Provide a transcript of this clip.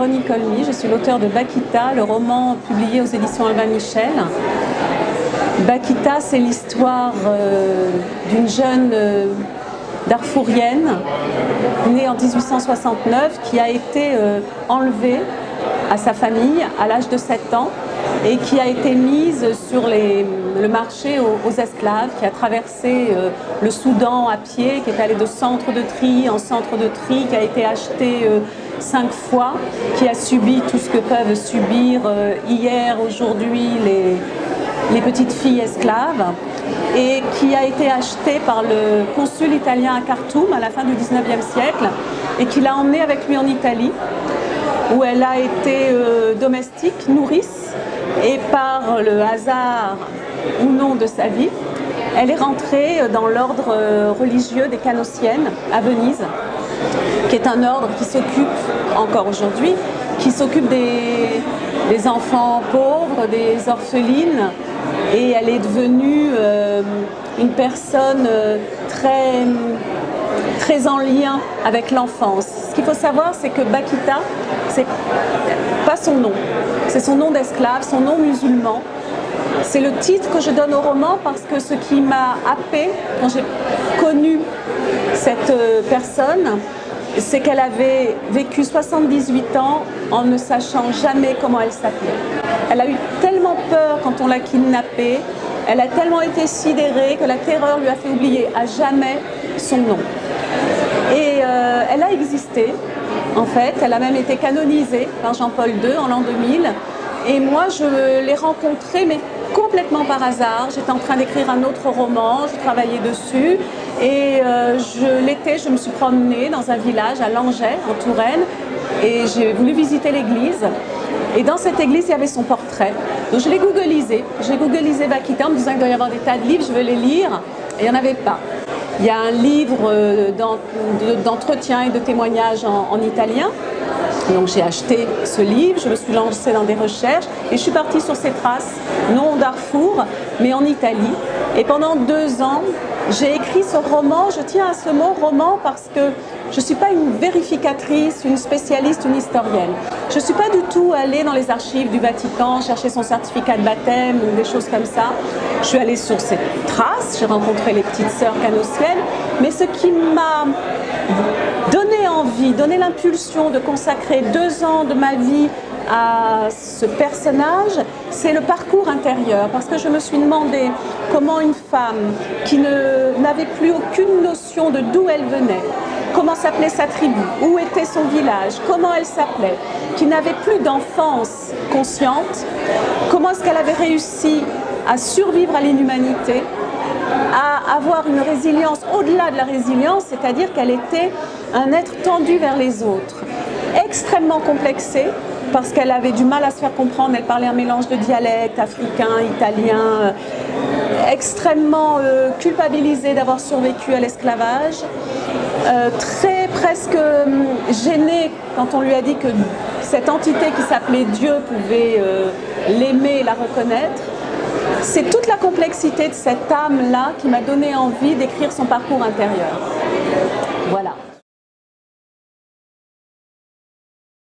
Véronique Olmy, je suis l'auteure de Bakita, le roman publié aux éditions Albin Michel. Bakita, c'est l'histoire d'une jeune darfourienne née en 1869 qui a été enlevée à sa famille à l'âge de 7 ans et qui a été mise sur le marché aux esclaves, qui a traversé le Soudan à pied, qui est allée de centre de tri en centre de tri, qui a été achetée 5 fois, qui a subi tout ce que peuvent subir hier, aujourd'hui les petites filles esclaves, et qui a été achetée par le consul italien à Khartoum à la fin du 19e siècle et qui l'a emmenée avec lui en Italie, où elle a été domestique, nourrice, et par le hasard ou non de sa vie, elle est rentrée dans l'ordre religieux des Canossiennes à Venise, qui est un ordre qui s'occupe, encore aujourd'hui, qui s'occupe des enfants pauvres, des orphelines, et elle est devenue une personne très en lien avec l'enfance. Ce qu'il faut savoir, c'est que Bakita, c'est pas son nom, c'est son nom d'esclave, son nom musulman. C'est le titre que je donne au roman parce que ce qui m'a happée quand j'ai connu cette personne, c'est qu'elle avait vécu 78 ans en ne sachant jamais comment elle s'appelait. Elle a eu tellement peur quand on l'a kidnappée, elle a tellement été sidérée que la terreur lui a fait oublier à jamais son nom. Et elle a existé, en fait, elle a même été canonisée par Jean-Paul II en l'an 2000. Et moi, je l'ai rencontrée, mais complètement par hasard. J'étais en train d'écrire un autre roman, je travaillais dessus. Et l'été, je me suis promenée dans un village à Langeais, en Touraine, et j'ai voulu visiter l'église. Et dans cette église, il y avait son portrait. Donc je l'ai googlisé. J'ai googlisé Bakita en me disant qu'il doit y avoir des tas de livres, je veux les lire. Et il n'y en avait pas. Il y a un livre d'entretien et de témoignages en italien. Donc j'ai acheté ce livre, je me suis lancée dans des recherches et je suis partie sur ses traces, non au Darfour, mais en Italie. Et pendant 2 ans, j'ai écrit ce roman. Je tiens à ce mot roman parce que je ne suis pas une vérificatrice, une spécialiste, une historienne. Je ne suis pas du tout allée dans les archives du Vatican chercher son certificat de baptême ou des choses comme ça. Je suis allée sur ces traces, j'ai rencontré les petites sœurs canossiennes, mais ce qui m'a donné envie, donné l'impulsion de consacrer 2 ans de ma vie à ce personnage, c'est le parcours intérieur, parce que je me suis demandé comment une femme qui n'avait plus aucune notion de d'où elle venait, comment s'appelait sa tribu, où était son village, comment elle s'appelait, qui n'avait plus d'enfance consciente, comment est-ce qu'elle avait réussi à survivre à l'inhumanité, à avoir une résilience au-delà de la résilience, c'est-à-dire qu'elle était un être tendu vers les autres, extrêmement complexée, parce qu'elle avait du mal à se faire comprendre, elle parlait un mélange de dialectes africains, italiens, extrêmement culpabilisée d'avoir survécu à l'esclavage, presque gênée quand on lui a dit que cette entité qui s'appelait Dieu pouvait l'aimer et la reconnaître. C'est toute la complexité de cette âme-là qui m'a donné envie d'écrire son parcours intérieur. Voilà.